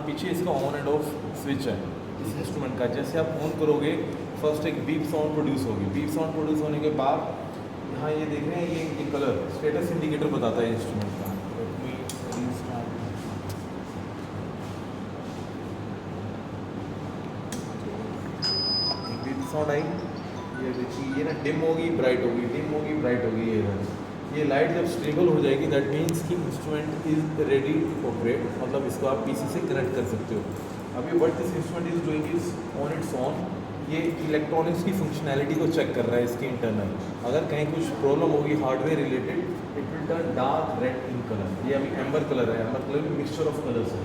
पीछे इसका on end off switch है इस इंस्ट्रूमेंट का। जैसे आप ऑन करोगे फर्स्ट एक बीप साउंड प्रोड्यूस होगी। बीप साउंड प्रोड्यूस होने के बाद यहाँ ये देख रहे हैं ये कलर स्टेटस इंडिकेटर बताता है इंस्ट्रूमेंट का। बीप साउंड आई, ये देखिए ये ना डिम होगी ब्राइट होगी, डिम होगी ब्राइट होगी। ये लाइट जब स्टेबल हो जाएगी दैट मीन्स कि instrument is ready to operate, मतलब इसको आप पीसी से कनेक्ट कर सकते हो। अभी what this instrument is doing is on it's on, ये इलेक्ट्रॉनिक्स की फंक्शनैलिटी को चेक कर रहा है इसके इंटरनल। अगर कहीं कुछ प्रॉब्लम होगी hardware related it will turn dark red in colour. ये अभी एम्बर कलर है, एम्बर कलर में मिक्सचर ऑफ कलर्स है।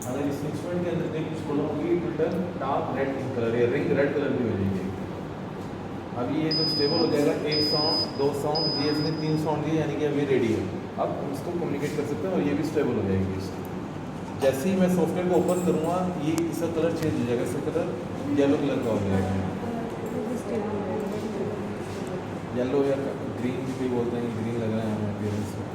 अगर इस इंस्ट्रूमेंट के अंदर कहीं कुछ प्रॉब्लम होगी it will turn dark red in colour, ये रिंग रेड कलर की हो जाएगी। अभी ये जो स्टेबल हो जाएगा, एक साउंड, दो साउंड, ये इसने 3 साउंड दिए यानी कि अभी रेडी है। अब हम इसको कम्युनिकेट कर सकते हैं और ये भी स्टेबल हो जाएगी इसकी। जैसे ही मैं सॉफ्टवेयर को ओपन करूँगा ये इसका कलर चेंज हो जाएगा, इसका कलर येलो कलर का हो जाएगा। येलो या ग्रीन भी बोलते हैं, ग्रीन लग रहा है हमें अपीयरेंस में।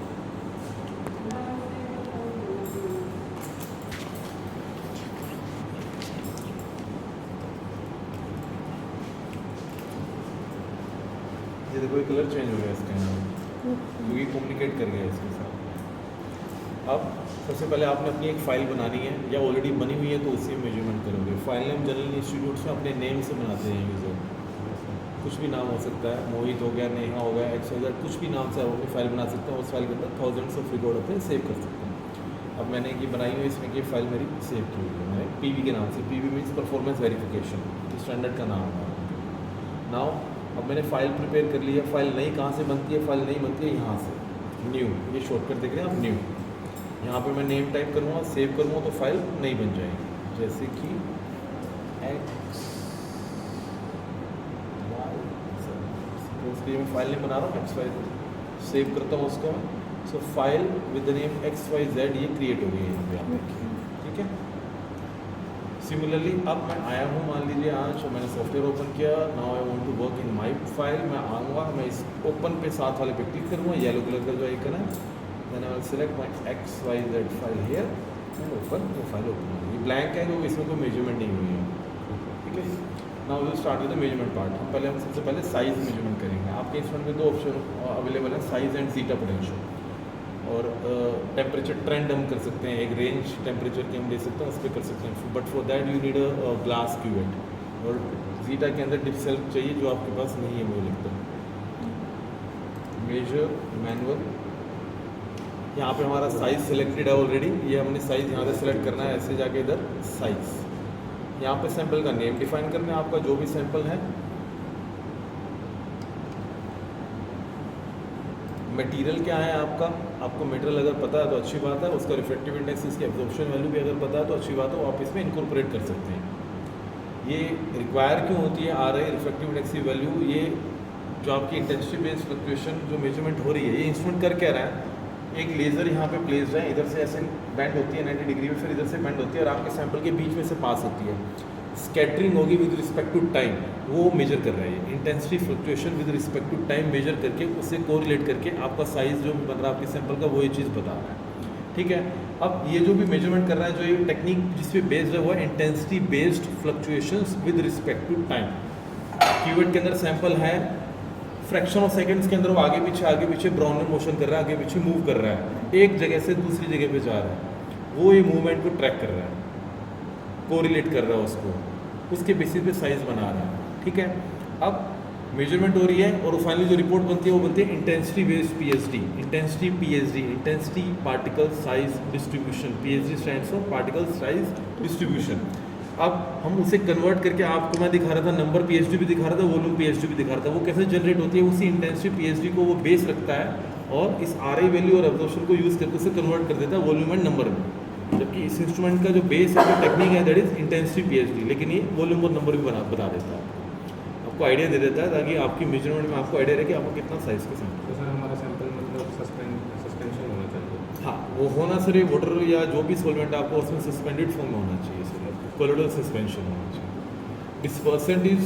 ये देखो ये कलर चेंज हो गया इसके अंदर क्योंकि कम्युनिकेट कर गया इसके साथ। अब सबसे पहले आपने अपनी एक फ़ाइल बनानी है या ऑलरेडी बनी हुई है तो उसी में मेजरमेंट करोगे। फाइल नेम जनरल इंस्टीट्यूट्स में अपने नेम से बनाते हैं यूज़र, कुछ भी नाम हो सकता है, मोहित हो गया, नेहा हो गया, XYZ, कुछ भी नाम से आप अपनी फाइल बना सकते हैं। उस फाइल के अंदर थाउजेंड्स ऑफ रिकॉर्ड होते हैं, सेव कर सकते हैं। अब मैंने ये बनाई हुई है, इसमें की फाइल मेरी सेव की हुई है मैंने PV के नाम से। PV means performance verification, standard का नाम है। नाउ अब मैंने फ़ाइल प्रिपेयर कर ली है। फाइल नई कहाँ से बनती है? फाइल नई बनती है यहाँ से, न्यू, ये शॉर्टकट देख रहे हैं आप, न्यू। यहाँ पे मैं नेम टाइप करूँगा, सेव करूँगा तो फाइल नई बन जाएगी। जैसे कि XY, सपोज कि मैं फाइल नेम बना रहा हूँ XYZ, सेव करता हूँ उसको। So file with the name XYZ ये क्रिएट हो गई है यहाँ पे, आप देखिए, ठीक है। सिमिलरली अब मैं आया हूँ, मान लीजिए आज मैंने सॉफ्टवेयर ओपन किया, now I want to work in my file. मैं आऊँगा, मैं इस ओपन पे साथ वाले पे क्लिक करूँगा, येलो कलर का जो आइकन है, then I will select my XYZ file here and open. वो फाइल ओपन होगी, ये ब्लैंक है क्योंकि इसमें कोई मेजरमेंट नहीं हुई है, ठीक है। Now will start with the measurement part. हम सबसे पहले साइज़ मेजरमेंट करेंगे। आपके इंस्ट्रूमेंट में 2 ऑप्शन अवेलेबल है, साइज़ एंड जीटा पोटेंशियल। और टेम्परेचर ट्रेंड हम कर सकते हैं, एक रेंज टेम्परेचर की हम ले सकते हैं, उस पर कर सकते हैं। But for that you need a glass cuvette, और जीटा के अंदर डिप सेल्फ चाहिए जो आपके पास नहीं है मुझे लगता है। मेजर मैनुअल, यहाँ पे हमारा साइज़ सिलेक्टेड है ऑलरेडी, ये हमने साइज़ यहाँ से सिलेक्ट करना है, ऐसे जाके इधर साइज़, यहाँ पे सैंपल का नेम डिफाइन करना है आपका जो भी सैंपल है। मटेरियल क्या है आपका, आपको मटेरियल अगर पता है तो अच्छी बात है, उसका रिफ्लेक्टिव इंडेक्स, इसकी एब्जॉर्प्शन वैल्यू भी अगर पता है तो अच्छी बात है, आप इसमें इनकॉर्पोरेट कर सकते हैं। ये रिक्वायर क्यों होती है RI रिफ्लेक्टिव इंडेक्स की वैल्यू? ये जो आपकी इंटेंसिटी बेस्ड फ्लक्चुएशन जो मेजरमेंट हो रही है, ये इंस्ट्रूमेंट कर क्या रहा है, एक लेज़र यहाँ पे प्लेस्ड है, इधर से ऐसे बेंड होती है 90 डिग्री में, फिर इधर से बेंड होती है और आपके सैंपल के बीच में से पास होती है। स्कैटरिंग होगी विद रिस्पेक्ट टू टाइम, वो मेजर कर रहा है। Intensity fluctuation with respect to time measure करके उससे कोरिलेट करके आपका साइज़ जो बन रहा है आपके सैंपल का, वो ये चीज़ बता रहा है, ठीक है। अब ये जो भी मेजरमेंट कर रहा है, जो ये टेक्निक जिस पे बेस्ड है वो है intensity based fluctuations with respect to time. Cuvette के अंदर सैंपल है, फ्रैक्शन ऑफ सेकंड्स के अंदर वो आगे पीछे ब्राउन में मोशन कर रहा है, आगे पीछे मूव कर रहा है, एक जगह से दूसरी जगह पे जा रहा है, वो ये मूवमेंट को ट्रैक कर रहा है, कोरिलेट कर रहा है उसको, उसके बेसिस पे साइज़ बना रहा है, ठीक है। अब मेजरमेंट हो रही है और फाइनली जो रिपोर्ट बनती है वो बनती है intensity based PSD, intensity PSD, intensity particle size distribution. PSD stands for particle size distribution. अब हम उसे कन्वर्ट करके आपको मैं दिखा रहा था, नंबर PSD भी दिखा रहा था, वॉल्यूम PSD भी दिखा रहा था, वो कैसे जनरेट होती है, उसी इंटेंसिटी PSD को वो बेस रखता है और इस RI वैल्यू और एब्जॉर्प्शन को यूज़ करके उसे कन्वर्ट कर देता है वॉल्यूम एंड नंबर में। जबकि इस इंस्ट्रूमेंट का जो बेस है, जो टेक्निक है, दैट इज इंटेंसिटी PSD, लेकिन ये वॉल्यूम और नंबर भी बता देता है, आपको आइडिया दे देता है, ताकि आपकी मेजरमेंट में आपको आइडिया रहे कि आपको कितना साइज़ का सैंपल। तो सर हमारा सैंपल मतलब सस्पेंशन होना चाहिए। हाँ, वो होना सर, ये वाटर या जो भी सॉल्वेंट आपको उसमें सस्पेंडेड फॉर्म में होना चाहिए सर, कोलोइडल सस्पेंशन होना चाहिए। डिस्पर्सेंट इज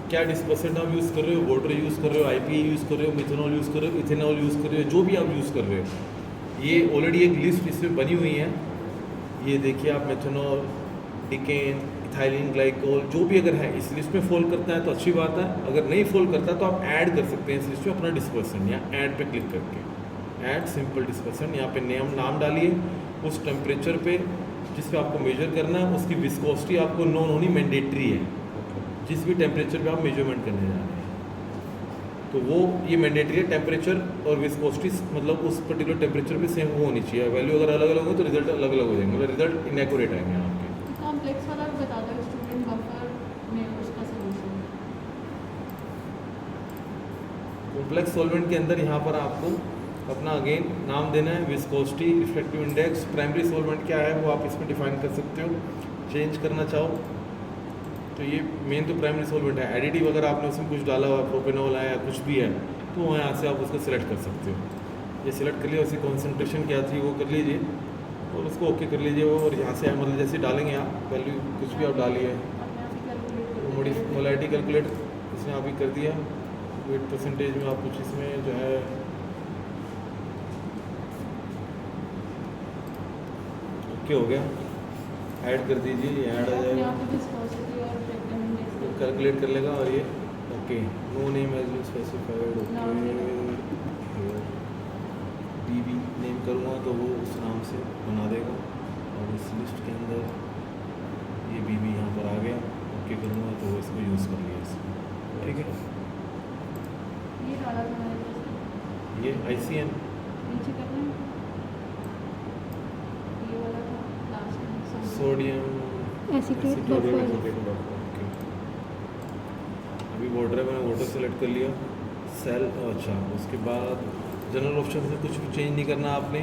क्या, डिस्पर्सेंट आप यूज़ कर रहे हो, वाटर यूज़ कर रहे हो, IPA यूज़ कर रहे हो, मिथेनॉल यूज़ कर रहे हो, इथेनॉल यूज़ कर रहे हो, जो भी आप यूज़ कर रहे हो, ये ऑलरेडी एक लिस्ट इसमें बनी हुई है। ये देखिए आप मेथनॉल, डिकेन, इथाइलिन ग्लाइकोल जो भी अगर है इस लिस्ट में फॉल करता है तो अच्छी बात है, अगर नहीं फॉल करता तो आप ऐड कर सकते हैं इस लिस्ट में अपना डिस्पर्सन या ऐड पे क्लिक करके, ऐड सिंपल डिस्पर्सन, यहाँ पे नाम डालिए, उस टेम्परेचर पे जिस पे आपको मेजर करना है उसकी विस्कोसिटी आपको नोन होनी मैंडेटरी है, जिस भी टेम्परेचर पे आप मेजरमेंट करने जा रहे हैं तो वो ये मैंडेटरी है, टेम्परेचर और विस्कोसिटी मतलब उस पर्टिकुलर टेम्परेचर पे सेम वो होनी चाहिए, वैल्यू अगर अलग अलग हो तो रिजल्ट अलग अलग हो जाएंगे, मतलब रिजल्ट इनएक्यूरेट आएंगे आपके। कॉम्प्लेक्स वाला भी बता दो स्टूडेंट बफर में उसका सॉल्यूशन। कॉम्प्लेक्स सॉल्वेंट के अंदर यहाँ पर आपको अपना अगेन नाम देना है, viscosity, reflective index, primary solvent क्या है वो आप इसमें डिफाइन कर सकते हो, चेंज करना चाहो तो ये मेन तो प्राइमरी सॉल्वेंट है, एडिटिव अगर आपने उसमें कुछ डाला हुआ प्रोपेनॉल है या कुछ भी है तो वहाँ यहाँ से आप उसको सिलेक्ट कर सकते हो, ये सिलेक्ट कर लिया, उसकी कॉन्सेंट्रेशन क्या थी वो कर लीजिए और उसको ओके कर लीजिए और यहाँ से मतलब जैसे डालेंगे आप वैल्यू कुछ भी आप डालिए, मोलारिटी कैलकुलेट इसमें आप ही कर दिया, वेट परसेंटेज में आप कुछ इसमें जो है ओके हो गया, ऐड कर दीजिए, ये ऐड हो जाएगा, कैलकुलेट कर लेगा और ये okay, no name has been specified, okay BB name करूँगा तो वो उस नाम से बना देगा और इस लिस्ट के अंदर ये बीबी यहाँ पर आ गया, ओके करूँगा तो वो इसको यूज़ कर लिया इसमें, ठीक है। ये डाला था मैंने जैसे ये ICN नीचे करना है, ये वाला था लास्ट में सोडियम एसीटेट बफर। अभी वाटर है, मैंने वाटर सेलेक्ट कर लिया, सेल अच्छा उसके बाद जनरल ऑप्शन से कुछ भी चेंज नहीं करना आपने,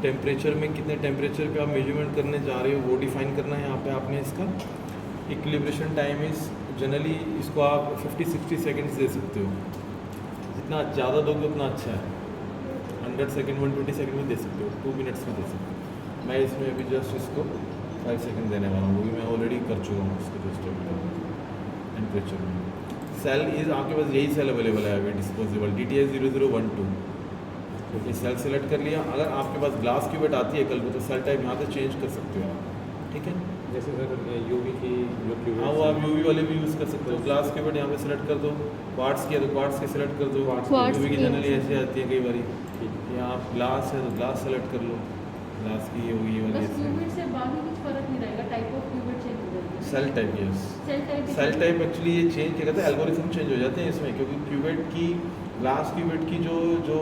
टेम्परेचर में कितने टेम्परेचर पे आप मेजरमेंट करने जा रहे हो वो डिफाइन करना है यहाँ पे आपने, इसका इक्विलिब्रेशन टाइम इस जनरली इसको आप 50-60 सेकेंड्स दे सकते हो, जितना ज़्यादा दोगे उतना अच्छा है, 100 सेकेंड 120 सेकेंड में दे सकते हो, 2 मिनट्स में दे सकते हो, मैं इसमें अभी जस्ट इसको 5 सेकेंड देने वाला हूँ, वो भी मैं ऑलरेडी कर चुका हूँ इसको जस्ट टेम्परेचर में। सेल इज आपके पास यही सेल अवेलेबल है अभी डिस्पोजेबल DTS 0012, ये सेल सेलेक्ट कर लिया, अगर आपके पास ग्लास क्यूबेट आती है कल को तो सेल टाइप यहाँ से चेंज कर सकते हो आप, ठीक है। जैसे सर यूवी की जो हाँ वो आप यूवी वाले भी यूज़ कर सकते हो, ग्लास क्यूबेट यहाँ पे सेलेक्ट कर दो, क्वार्ट्स किया तो क्वार्ट्स के सेलेक्ट कर दो, Quartz यूवी की की जनरली ऐसी आती है कई बारी, या आप ग्लास है तो ग्लास सेलेक्ट कर लो, ग्लास की ये होगी ये वाली बस क्यूबिट से बाकी कुछ फर्क नहीं रहेगा, टाइप ऑफ क्यूबिट चेंज हो जाएगी, cell type, yes cell type actually ये चेंज क्या कहते हैं, एल्गोरिथम चेंज हो जाते हैं इसमें, क्योंकि क्यूबेट की ग्लास क्यूबेट की जो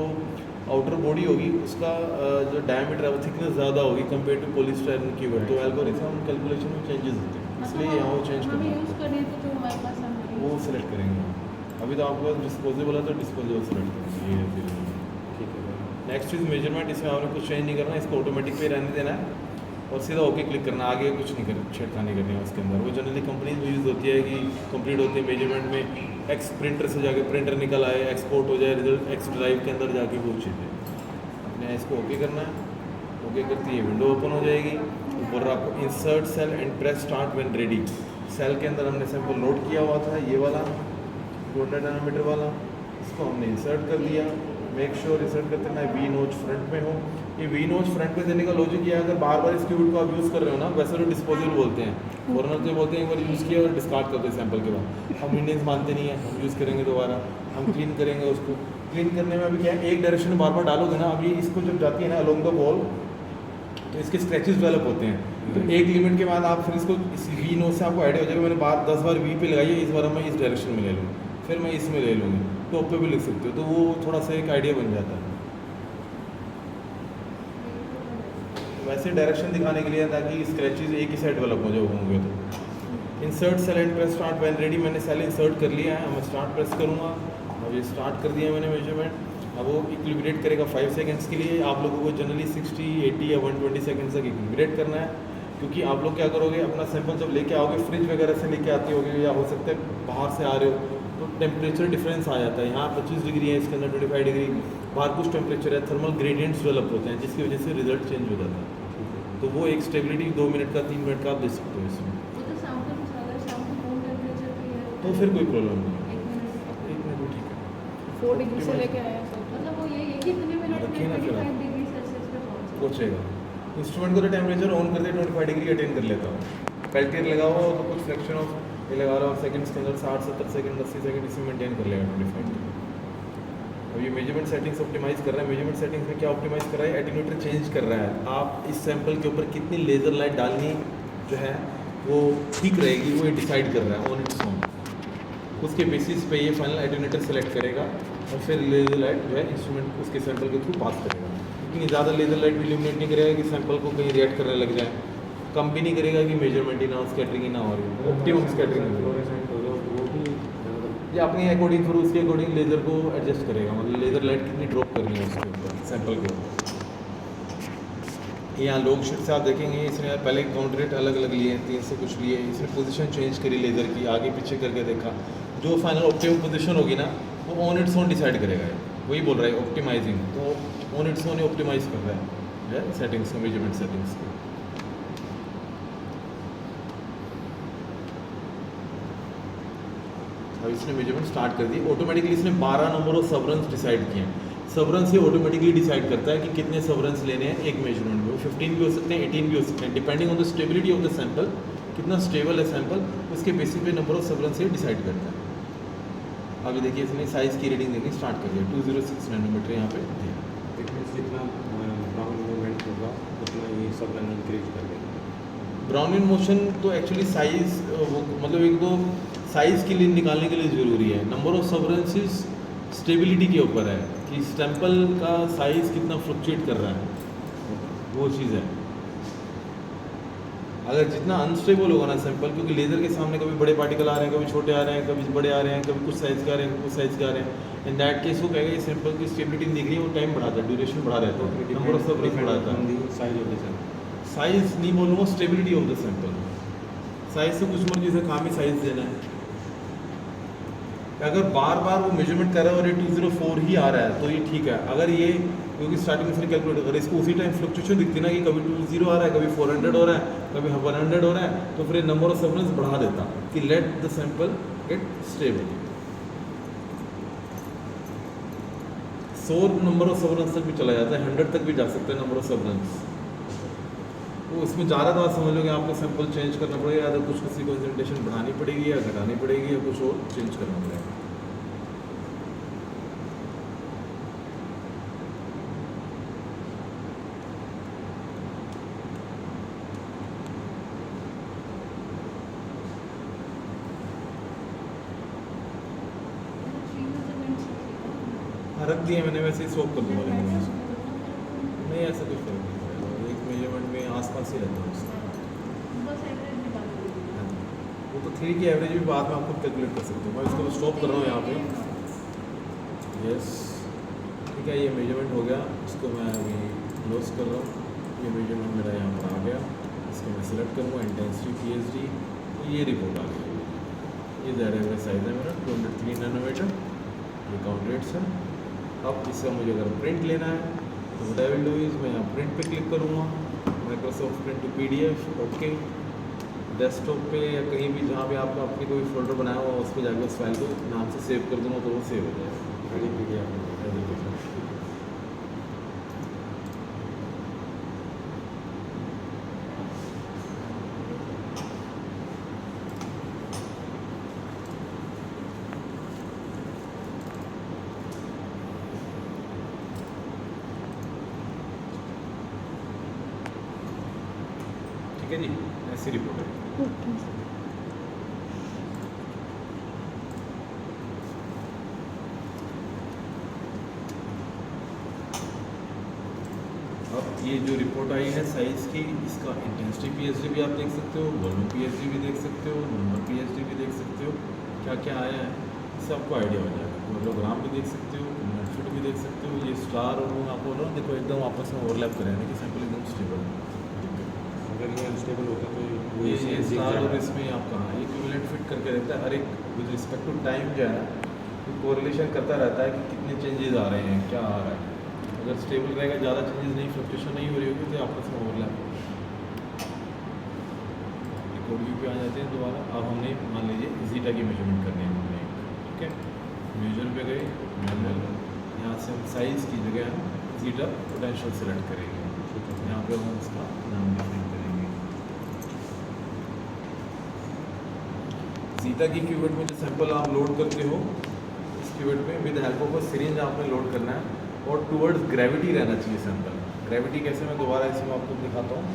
आउटर बॉडी होगी उसका जो डायमीटर है वो थिकनेस ज़्यादा होगी कंपेयर टू पॉलीस्टाइरीन क्यूबेट, तो एल्गोरिथम कैलकुलेशन में चेंजेस होते हैं, इसलिए यहाँ वो चेंज हमें करना यूज़ करनी है तो जो हमारे पास हम वो सिलेक्ट करेंगे। अभी तो आपके पास डिस्पोजेबल है तो डिस्पोजेबल सेलेक्ट करेंगे, ये ठीक है। नेक्स्ट इज मेजरमेंट, इसमें आपने कुछ चेंज नहीं करना, इसको ऑटोमेटिक पे रहने देना है और सीधा ओके क्लिक करना, आगे कुछ नहीं कर छेड़खानी करनी है उसके अंदर, वो जनरली कंपनीज में यूज़ होती है कि कंप्लीट होती है मेजरमेंट में, एक्स प्रिंटर से जाके प्रिंटर निकल आए, एक्सपोर्ट हो जाए रिजल्ट एक्स ड्राइव के अंदर जाके वो चीज़ें, अपने इसको ओके करना है, ओके करती है विंडो ओपन हो जाएगी, ऊपर आपको insert cell and press start when ready, cell के अंदर हमने सैंपल लोड किया हुआ था ये वाला 200 नैनोमीटर वाला, इसको हमने इंसर्ट कर दिया, मेक श्योर इंसर्ट करते मैं वी नोच फ्रंट में हो, ये वी नोच फ्रंट में देने का लॉजिक ये है, अगर बार बार इस क्यूबिट को आप यूज़ कर रहे हो ना, वैसे तो डिस्पोजल बोलते हैं, फॉरनर तो बोलते हैं एक बार यूज़ किया और डिस्कार्ड करते हैं सैंपल के बाद, हम इंडियंस मानते नहीं है, हम यूज़ करेंगे दोबारा, हम क्लीन करेंगे उसको, क्लीन करने में अभी क्या है एक डायरेक्शन में बार बार डालोगे ना, अभी इसको जब जाती है ना अलोंग द वॉल तो इसके स्क्रैचेस डेवलप होते हैं, तो एक लिमिट के बाद आप फिर इसको इस वी नोट से आपको आइडिया हो जाएगा, मैंने 10 बार वी पे लगाई है, इस बार मैं इस डायरेक्शन में ले लूँ, फिर मैं इसमें ले लूँगी, टॉप पे भी लिख सकते हो, तो वो थोड़ा सा एक आइडिया बन जाता है। वैसे डायरेक्शन दिखाने के लिए ताकि स्क्रैचेस एक ही साइड डेवलप हो जाए होंगे तो। Insert cell and press start when ready, मैंने सेल इंसर्ट कर लिया है, मैं स्टार्ट प्रेस करूँगा, अब ये स्टार्ट कर दिया मैंने मेजरमेंट, अब वो इक्विलिब्रेट करेगा 5 सेकंड्स के लिए, आप लोगों को जनरली 60, 80 या 120 सेकंड्स तक इक्विलिब्रेट करना है, क्योंकि आप लोग क्या करोगे अपना सैंपल जब लेके आओगे फ्रिज वगैरह से लेके आते होगे या हो सकता है बाहर से आ रहे हो तो टेम्परेचर डिफरेंस आ जाता है, यहाँ 25 डिग्री है, इसके अंदर 25 डिग्री, बाहर कुछ टेम्परेचर है, थर्मल ग्रेडियंट्स डेवलप होते हैं जिसकी वजह से रिजल्ट चेंज हो जाता है, तो वो एक स्टेबिलिटी 2 मिनट का 3 मिनट का आप दे सकते हो इसमें, वो तो शाम को अगर शाम को रूम टेम्परेचर पे है तो फिर कोई प्रॉब्लम नहीं, 1 मिनट 1 मिनट भी ठीक है, 4 डिग्री से लेके आया सर। मतलब वो ये है कि इतने मिनट में रखिए ना फिर आप। 25 डिग्री सेल्सियस पे पहुंच पहुँचेगा। इंस्ट्रूमेंट को तो टेम्परेचर ऑन कर दे 25 डिग्री अटेन कर लेता हूँ। पेल्टियर लगा हुआ हो तो कुछ फ्रैक्शन ऑफ ये लगा रहा हो सेकंड के अंदर 60-70 सेकंड 80 सेकंड इसमें मेंटेन कर लेगा 25 डिग्री। अब ये मेजरमेंट सेटिंग्स ऑप्टिमाइज कर रहा है। मेजरमेंट सेटिंग्स में क्या ऑप्टिमाइज कर रहा है, एटीन्यूएटर चेंज कर रहा है। आप इस सैंपल के ऊपर कितनी लेज़र लाइट डालनी जो है वो ठीक रहेगी, वो ये डिसाइड कर रहा है ऑन इट्स ओन। उसके बेसिस पे ये फाइनल एटीन्यूएटर सेलेक्ट करेगा और फिर लेज़र लाइट जो है इंस्ट्रूमेंट उसके सैंपल के थ्रू पास करेगा। लेकिन ज़्यादा लेज़र लाइट भी इल्यूमिनेट नहीं करेगा कि सैंपल को कहीं रिएक्ट करने लग जाए, कम भी नहीं करेगा कि मेजरमेंट ही ना हो, स्कैटरिंग ही ना हो रही है, ऑप्टिमम स्कैटरिंग फ्लोरेसेंट होगा वो भी ये अपने अकॉर्डिंग फिर उसके अकॉर्डिंग लेज़र को एडजस्ट करेगा, मतलब लेज़र लाइट कितनी ड्रॉप करनी है उसके ऊपर सैंपल के ऊपर। यहाँ लोग शीट से आप देखेंगे इसने पहले काउंट रेट अलग अलग लिए, 3 से कुछ लिए, इसने पोजीशन चेंज करी लेज़र की, आगे पीछे करके देखा, जो फाइनल ऑप्टिमम पोजीशन होगी ना वो ऑन इट्स ओन डिसाइड करेगा। वही बोल रहा है ऑप्टिमाइजिंग, तो ऑन इट्स ओन ही ऑप्टिमाइज कर रहा है सेटिंग्स को, मेजरमेंट सेटिंग्स को। अब इसने मेजरमेंट स्टार्ट कर दी, ऑटोमेटिकली इसने 12 नंबर ऑफ सबरन्स डिसाइड किए हैं। सबरन्स ये ऑटोमेटिकली डिसाइड करता है कि कितने सबरन्स लेने हैं एक मेजरमेंट में। वो 15 भी हो सकते हैं, 18 भी हो सकते हैं, depending on the stability of the sample, कितना स्टेबल है सैंपल, उसके बेसिस पे नंबर ऑफ सबरन्स ये डिसाइड करता है। अभी देखिए इसने साइज़ की रीडिंग देनी स्टार्ट कर दिया, 206 नैनोमीटर यहाँ पे दिया। जितना ब्राउन मूवमेंट होगा उतना ये सब इंक्रीज कर देगा। ब्राउन इन मोशन तो एक्चुअली साइज़ मतलब एक तो साइज़ के लिए निकालने के लिए ज़रूरी है, नंबर ऑफ सबरेंसेस स्टेबिलिटी के ऊपर है कि सैंपल का साइज़ कितना फ्लक्चुएट कर रहा है, वो चीज़ है। अगर जितना अनस्टेबल होगा ना सैंपल, क्योंकि लेज़र के सामने कभी बड़े पार्टिकल आ रहे हैं, कभी छोटे आ रहे हैं, कभी बड़े आ रहे हैं, कभी कुछ साइज़ के आ रहे हैं, कुछ साइज़ के आ रहे हैं, इन दैट केस वो कहेगा ये सैंपल की स्टेबिलिटी नहीं दिख रही है, वो टाइम बढ़ाता है, ड्यूरेशन बढ़ा देता है, नंबर ऑफ सबरेंस बढ़ाता है। Size of the sample, size नहीं बोलूँगा, stability of the sample. Size से कुछ मर्जी से काम ही साइज़ देना है। अगर बार बार वो मेजरमेंट कर रहा है और ये 204 ही आ रहा है तो ये ठीक है। अगर ये क्योंकि स्टार्टिंग में फिर कैलकुलेट अगर इसको उसी टाइम फ्लक्चुएशन दिखती ना कि कभी 20 आ रहा है, कभी 400 हो रहा है, कभी 100 हो रहा है, तो फिर नंबर ऑफ सबरेंस बढ़ा देता कि let the sample get stable. 100 number of सबरेंस तक भी चला जाता है, 100 तक भी जा सकता है नंबर ऑफ सबरेंस। तो इसमें ज़्यादा तो आप समझ लो कि आपको सैंपल चेंज करना पड़ेगा, या तो कुछ किसी कंसंट्रेशन बढ़ानी पड़ेगी या घटानी पड़ेगी या कुछ और चेंज करना पड़ेगा। रख दिए मैंने, वैसे ही स्वैप कर दूँगा नहीं, ऐसा कुछ फर्क नहीं पड़ेगा, एक मेजरमेंट में आसपास ही रहता है उसका। वो तो 3 की एवरेज भी बाद में आपको कैलकुलेट कर सकते हो। मैं इसको स्टॉप कर रहा हूँ यहाँ पे। यस ठीक है, ये मेजरमेंट हो गया, इसको मैं अभी क्लोज कर रहा हूँ। ये मेजरमेंट मेरा यहाँ पर आ गया, इसको मैं सिलेक्ट करूँगा, इंटेंसिटी PSD, ये रिपोर्ट आ गई। ये ज़्यादा एवरेज साइज़ है मेरा 203 नैनोमीटर, ये काउंट रेट्स है। अब इसका मुझे अगर प्रिंट लेना है तो what I will do is मैं यहाँ प्रिंट पे क्लिक करूँगा, Microsoft print to PDF, okay. Desktop पे या कहीं भी जहाँ भी आपने अपनी कोई फोल्डर बनाया हुआ उस पर जाकर उस फाइल को नाम से सेव कर दूँगा तो वो सेव हो जाएगा। ठीक है जी, ऐसी रिपोर्ट है। ओके। अब ये जो रिपोर्ट आई है साइज़ की, इसका इंटेंसिटी PSD भी आप देख सकते हो, वॉल्यूम PSD भी देख सकते हो, नंबर PSD भी देख सकते हो, क्या क्या आया है इससे आपको आइडिया हो जाएगा। किलोग्राम भी देख सकते हो, मिनट भी देख सकते हो। ये स्टार और वो आपको बोलो देखो एकदम आपस में ओवरलैप करें कि सैंपल एकदम स्टेबल है। अगर ये अनस्टेबल होता तो ये स्टार और इसमें आप कहाँ ये इक्विवेलेंट फिट करके रखता है हर एक विद रिस्पेक्ट टू टाइम जो है ना कोरिलेशन करता रहता है कि कितने चेंजेस आ रहे हैं, क्या आ रहा है। अगर स्टेबल रहेगा, ज़्यादा चेंजेस नहीं, फ्लक्चुएशन नहीं हो रही होगी तो आपस में ओवरलैप कोड व्यू पे आ जाते हैं दोबारा। अब हमने मान लीजिए जीटा की मेजरमेंट करनी है हमने, ठीक है। मेजर पे गए, मैनुअल, यहाँ से हम साइज़ की जगह हम जीटा पोटेंशियल सेलेक्ट करेंगे। यहाँ पे हम इसका नाम डिफाइन करेंगे। जीटा की क्यूबिट में जो सैंपल आप लोड करते हो, इस क्यूबिट में with help of a syringe आपने लोड करना है और टुवर्ड्स ग्रेविटी रहना चाहिए सैंपल। ग्रेविटी कैसे, मैं दोबारा इसमें आपको दिखाता हूँ।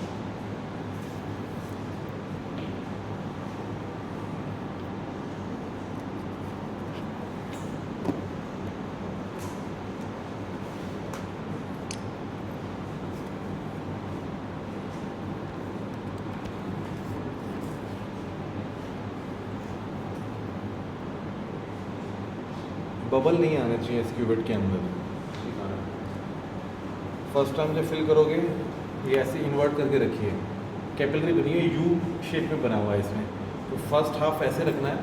बबल नहीं आना चाहिए इस क्यूबिट के अंदर। फर्स्ट टाइम जब फिल करोगे ये ऐसे इन्वर्ट करके रखिए, कैपिलरी बनी है, यू शेप में बना हुआ है इसमें, तो फर्स्ट हाफ ऐसे रखना है,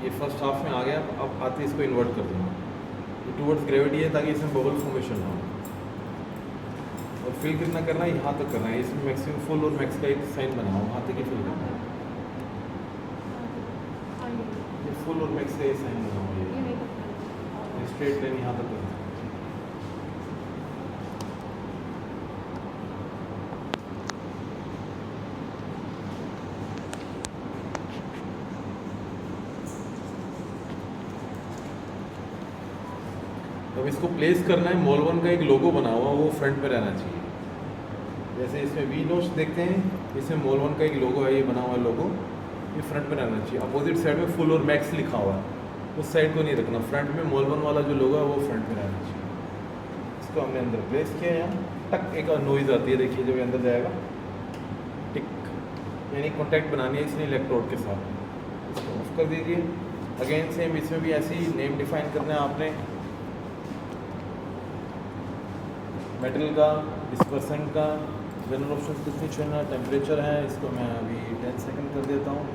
ये फर्स्ट हाफ में आ गया। अब आते इसको इन्वर्ट कर दूँगा, ये टूवर्ड्स ग्रेविटी है ताकि इसमें बबल फॉर्मेशन ना हो। और फिल कितना करना है, यहाँ तक करना है, इसमें मैक्सिमम फुल और मैक्स का एक साइन बना हो, वहाँ तक ही फिल करना है। ये फुल और मैक्स का ये साइन बना हुआ है, ये स्ट्रेट लाइन यहाँ तक करना है। अब इसको प्लेस करना है, मोल1 का एक लोगो बना हुआ वो फ्रंट में रहना चाहिए। जैसे इसमें वी नोट्स देखते हैं, इसमें मोल1 का एक लोगो है, ये बना हुआ लोगो, ये फ्रंट में रहना चाहिए। अपोजिट साइड में फुल और मैक्स लिखा हुआ है, उस साइड को नहीं रखना, फ्रंट में मोल1 वाला जो लोगो है वो फ्रंट में रहना चाहिए। इसको हमने अंदर प्लेस किया, यहाँ टक एक नॉइज़ आती है, देखिए जब ये अंदर जाएगा टिक, यानी कॉन्टैक्ट बनानी है इसने इलेक्ट्रोड के साथ। इसको ऑफ कर दीजिए। अगेन सेम इसमें भी ऐसे ही नेम डिफाइन करना है आपने, मेटल का, डिस्पर्सेंट का, जनरल ऑप्शन कितनी चुनना, टेम्परेचर है, इसको मैं अभी 10 सेकंड कर देता हूँ।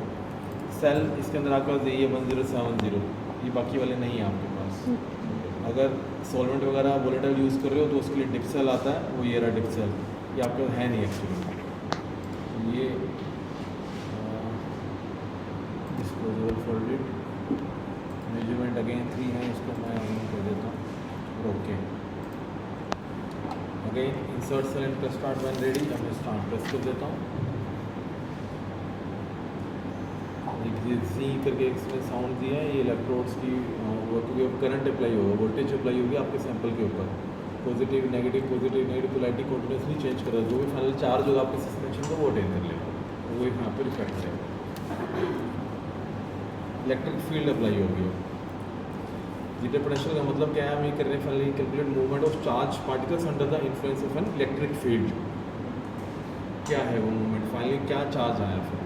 सेल इसके अंदर आपके पास ये 1070, ये बाकी वाले नहीं है आपके पास। अगर सॉल्वेंट वगैरह वोलेटाइल यूज़ कर रहे हो तो उसके लिए डिप सेल आता है, वो ये रहा डिप सेल, ये आपके पास है नहीं एक्चुअली। ये डिस्पोजेबल फोल्डेड, मेजरमेंट अगेन 3 है, इसको मैं अगेन कर देता हूँ, okay. Again insert cell and press start when ready, अब मैं स्टार्ट प्रेस कर देता हूँ। जी करके इसमें साउंड दिया है, ये इलेक्ट्रोड्स की करंट अप्लाई होगा, वोल्टेज अप्लाई होगी आपके सैंपल के ऊपर, positive negative polarity continuously change कर रहा है, जो भी फाइनल चार्ज होगा आपके सस्पेंशन को वो अटेन कर लेगा, वो यहाँ पर इफेक्ट है। इलेक्ट्रिक फील्ड अप्लाई होगी। जीटा पोटेंशियल का मतलब क्या है, हम ये कर रहे हैं finally calculate movement of charge particles under the influence of an electric field. क्या है वो मूवमेंट, फाइनली क्या चार्ज आया फिर।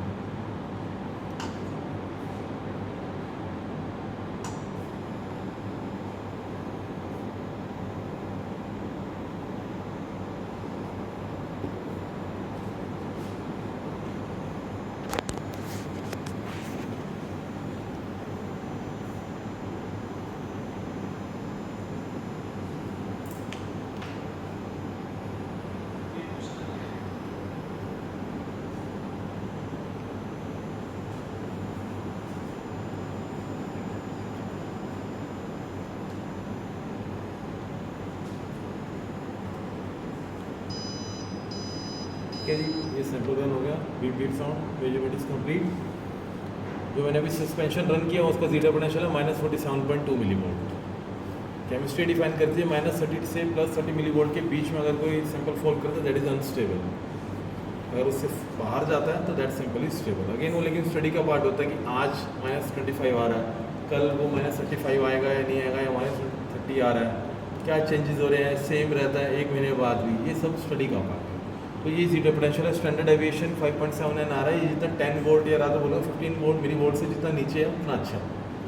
जी ये सैंपल रन हो गया, beep beep sound, measurement is complete. जो मैंने अभी सस्पेंशन रन किया उसका जीटा पोटेंशियल है -47.2 मिलीवोल्ट। केमिस्ट्री डिफाइन करती है -30 से +30 मिलीवोल्ट के बीच में अगर कोई सैंपल फॉल करता है दैट इज़ अनस्टेबल, अगर उससे बाहर जाता है तो that sample is stable. Again वो लेकिन स्टडी का पार्ट होता है कि आज -25 आ रहा है, कल वो -35 आएगा या नहीं आएगा, या -30 आ रहा है, क्या चेंजेस हो रहे हैं, सेम रहता है 1 महीने बाद भी, ये सब स्टडी का पार्ट है। तो ये जीटा पोटेंशियल है, स्टैंडर्ड एविएशन 5.79 आ रहा है, ये जितना 10 वोल्ट या रात बोलो 15 वोल्ट मिली वोल्ट से जितना नीचे है उतना अच्छा।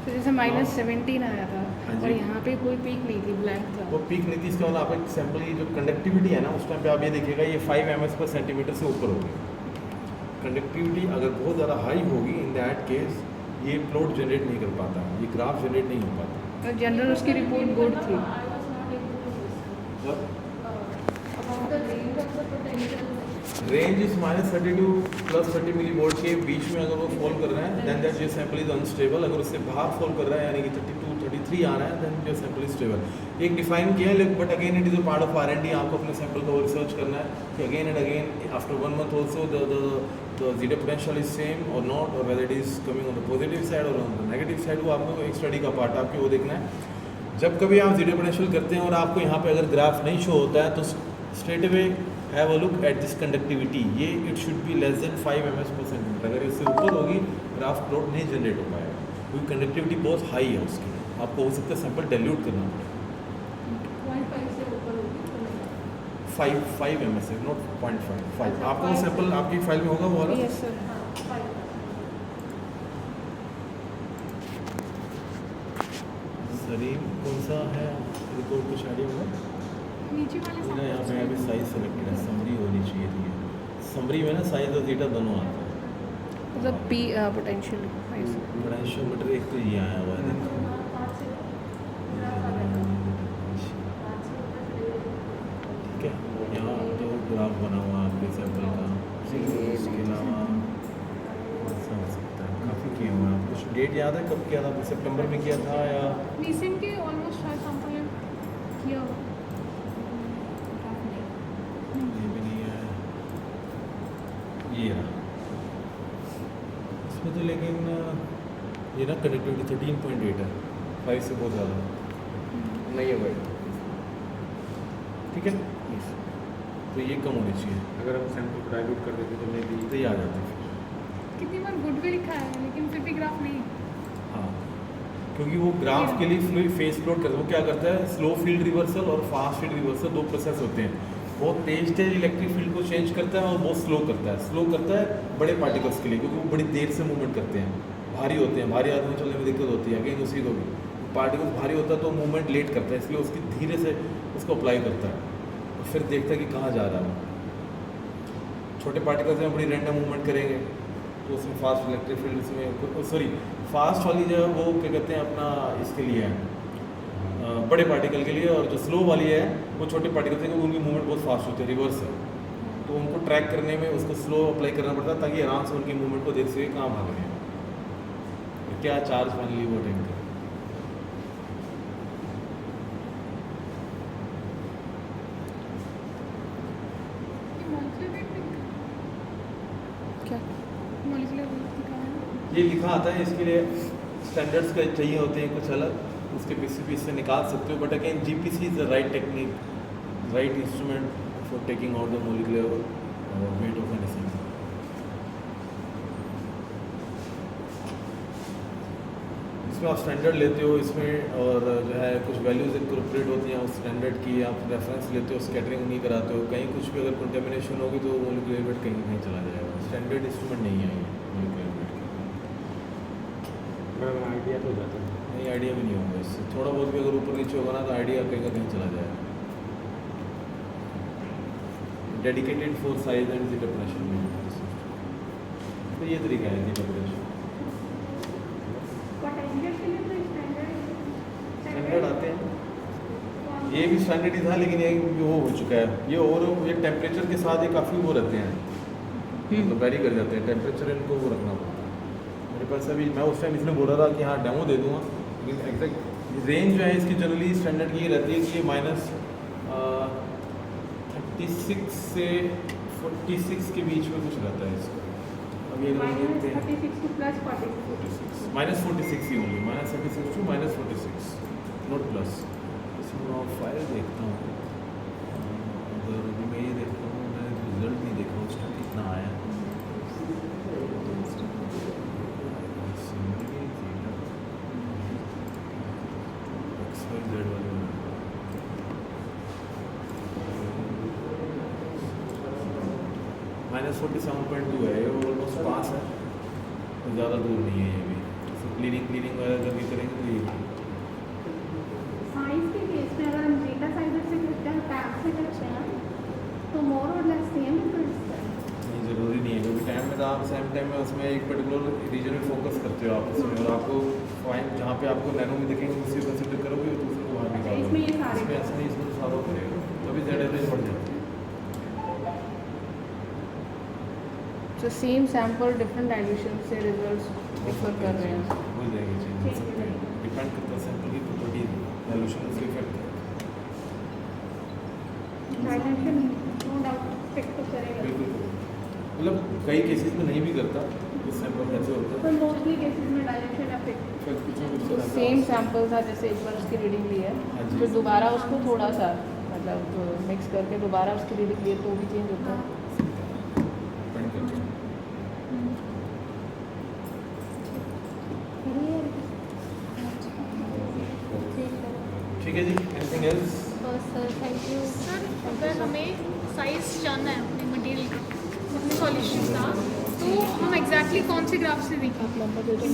तो जैसे -17 आया था हाँ जी। और यहाँ पे कोई पीक नहीं थी, ब्लैंक था। वो पीक नहीं थी, इसका मतलब आप एक सैंपल की जो कंडक्टिविटी है ना उस टाइम पे आप ये देखिएगा ये 5 ms/cm से ऊपर होगी। कंडक्टिविटी अगर बहुत ज़्यादा हाई होगी इन दैट केस ये प्लॉट जनरेट नहीं कर पाता, ये ग्राफ जनरेट नहीं हो पाता। और जनरल उसकी रिपोर्ट गुड थी। About the range of the potential. Range is -30 to +30 millivolt के बीच में अगर वो फॉल कर रहा है देन दैट ये सैंपल इज अनस्टेबल। अगर उससे बाहर फॉल कर रहा है यानी कि 32, 3 आ रहा है, then your sample is stable. एक डिफाइन किया है, but again it is a part of R&D। आपको अपने सैंपल को रिसर्च करना है कि again and again after 1 month also the zero potential is same और नॉट, और whether it is coming on the positive side और ऑन द नेगेटिव साइड। वो आपको एक स्टडी का पार्ट आपको वो देखना है। जब कभी आप जीरो पोटेंशियल करते हैं और आपको यहाँ पे अगर ग्राफ नहीं शो होता है तो straight away have a look at this conductivity. ये it should be less than 5 ms/cm। अगर इससे ऊपर होगी ग्राफ प्लॉट नहीं जनरेट हो पाएगा, क्योंकि कंडक्टिविटी बहुत हाई है उसकी। आपको हो सकता है सैंपल डाइल्यूट करना पड़े। 0.5 से ऊपर होगी तो नहीं। 5 ms, नॉट 0.5, 5। आपको वो सैंपल आपकी फाइल में होगा वो वाला? Yes sir. हाँ, 5। सरीम कौन सा है रिपोर्ट, कुछ आइडिया होगा? नीचे वाले ना यहाँ पे अभी साइज सेलेक्टेड है, समरी होनी चाहिए थी। समरी में ना साइज और थीटा दोनों आता है। मतलब पी पोटेंशियल पोटेंशियोमीटर एक तो ये आया हुआ है, देखो ठीक है। यहाँ तो ग्राफ बना हुआ है आपके सैंपल का। इसके अलावा ऐसा हो सकता है, काफ़ी किए हुए हैं। कुछ डेट याद है कब किया था? आपने सितंबर में किया था या? रिसेंटली ऑलमोस्ट शायद सैंपल किया हो। ये भी नहीं है, ये रहा इसमें तो। लेकिन ये ना कनेक्टिविटी 13.8 है, 5 से बहुत ज़्यादा नहीं है भाई, ठीक है। तो ये कम होनी चाहिए। अगर हम सैंपल को डाइल्यूट कर देते तो मे बी तो ये आ जाती है। कितनी बार गुड भी लिखा है लेकिन फिर भी ग्राफ नहीं। हाँ, क्योंकि वो ग्राफ के लिए फेस प्लॉट करता है। वो क्या करता है, स्लो फील्ड रिवर्सल और फास्ट फील्ड रिवर्सल दो प्रोसेस होते हैं। बहुत तेज इलेक्ट्रिक फील्ड को चेंज करता है और बहुत स्लो करता है। स्लो करता है बड़े पार्टिकल्स के लिए, क्योंकि वो बड़ी देर से मूवमेंट करते हैं, भारी होते हैं, भारी आदमी चलने में दिक्कत होती है। अगेन उसी को भी पार्टिकल्स भारी होता है तो मूवमेंट लेट करता है, इसलिए उसकी धीरे से उसको अप्लाई करता है और फिर देखता है कि कहाँ जा रहा है। छोटे पार्टिकल्स में बड़ी रैंडम मूवमेंट करेंगे तो उसमें फास्ट इलेक्ट्रिक फील्ड, इसमें सॉरी फास्ट वाली जो है वो क्या कहते हैं अपना इसके लिए है बड़े पार्टिकल के लिए, और जो स्लो वाली है वो छोटे पार्टिकल से, उनकी मूवमेंट बहुत फास्ट होती है, रिवर्स है। तो उनको ट्रैक करने में उसको स्लो अप्लाई करना पड़ता है ताकि आराम से उनकी मूवमेंट को देख सके कहाँ भाग रहे हैं, क्या चार्ज फाइनली वो अटेंड करें। क्या? मॉलिक्यूलर वेट दिखा है। ये लिखा आता है, इसके लिए स्टैंडर्ड्स का चाहिए होते हैं कुछ अलग, उसके पीसीपी से निकाल सकते हो। But again GPC is the right technique, right instrument for taking out the molecular weight of N acid. इसमें आप स्टैंडर्ड लेते हो इसमें, और जो है कुछ वैल्यूज इनकॉर्पोरेट होती हैं उस स्टैंडर्ड की, आप रेफरेंस लेते हो, स्कैटरिंग नहीं कराते हो। कहीं कुछ भी अगर कंटेमिनेशन होगी तो मॉलिक्यूलर वेट कहीं कहीं चला जाएगा। स्टैंडर्ड इंस्ट्रूमेंट नहीं है ये मॉलिक्यूलर वेट की। बड़ा आइडिया तो हो जाता है। नहीं, आइडिया भी नहीं होगा इससे। थोड़ा बहुत भी अगर ऊपर नीचे होगा ना तो आइडिया कहीं का कहीं चला जाएगा। Dedicated for size and zero potential, तो ये तरीका है जीरो पोटेंशियल। पोटेंशियल के लिए तो स्टैंडर्ड आते हैं, ये भी स्टैंडर्ड ही था लेकिन ये वो हो चुका है ये, और ये टेम्परेचर के साथ ये काफ़ी वो रहते हैं, तो वेरी कर जाते हैं टेम्परेचर, इनको वो रखना पड़ता है। मेरे पास अभी मैं उस टाइम इसलिए बोल रहा था कि हाँ डेमो दे दूँगा, लेकिन एग्जैक्ट रेंज जो है इसकी जनरली स्टैंडर्ड की ये रहती है कि ये -36 से 46 के बीच में कुछ रहता है इसका। अभी अगर हम देखते हैं -36 to +46 -46 ही होंगे, -36 to -46 नोट प्लस। इसमें मैं फाइल देखता हूँ, अगर अभी मैं ये देखता हूँ, मैं रिजल्ट नहीं देख रहा हूँ उसका कितना आया। XYZ वाले -47.2 है, ये ऑलमोस्ट पास है, तो ज़्यादा दूर नहीं है ये भी। क्लीनिंग वगैरह करके करेंगे तो ये साइज के केस में अगर हम बीटा साइज से करते हैं, टैब से करते हैं तो मोर और लेस सेम है। नहीं, ज़रूरी नहीं है, क्योंकि टाइम में तो आप सेम टाइम में उसमें एक पर्टिकुलर रीजन में फोकस करते हो आप उसमें, और आपको पॉइंट जहाँ पे आपको नैनो में दिखेंगे उसी को कंसिडर करोगे तो दूसरे को बाहर निकालोगे। इसमें ये सारे इसमें ऐसा नहीं, इसमें तो सारा करेगा तभी जेड एवरेज बढ़ जाती है। So same sample different dilution से results differ कर रहे हैं। हो जाएगी चीज़, हो सकते हैं। डिपेंड करता है सैंपल की प्रॉपर्टी डाइल्यूशन उसके effect dilation no doubt effect तो करेगा, बिल्कुल मतलब कई केसेस में नहीं भी करता, कुछ सैंपल ऐसे होते हैं पर मोस्टली केसेस में डायलेशन इफेक्ट इफेक्ट कुछ ना कुछ तो रहता है। सेम सैंपल था, जैसे एक बार उसकी रीडिंग ली है, हाँ जी। फिर दोबारा उसको थोड़ा सा मतलब मिक्स करके दोबारा उसकी रीडिंग लिए तो भी चेंज होता है। डिपेंड करता है। ठीक है जी, anything else? Sir thank you. Sir अगर हमें साइज जानना है अपने मटेरियल का, अपने सॉल्यूशन का, तो हम एग्जैक्टली कौन से ग्राफ से देखें? आप नंबर दे दो।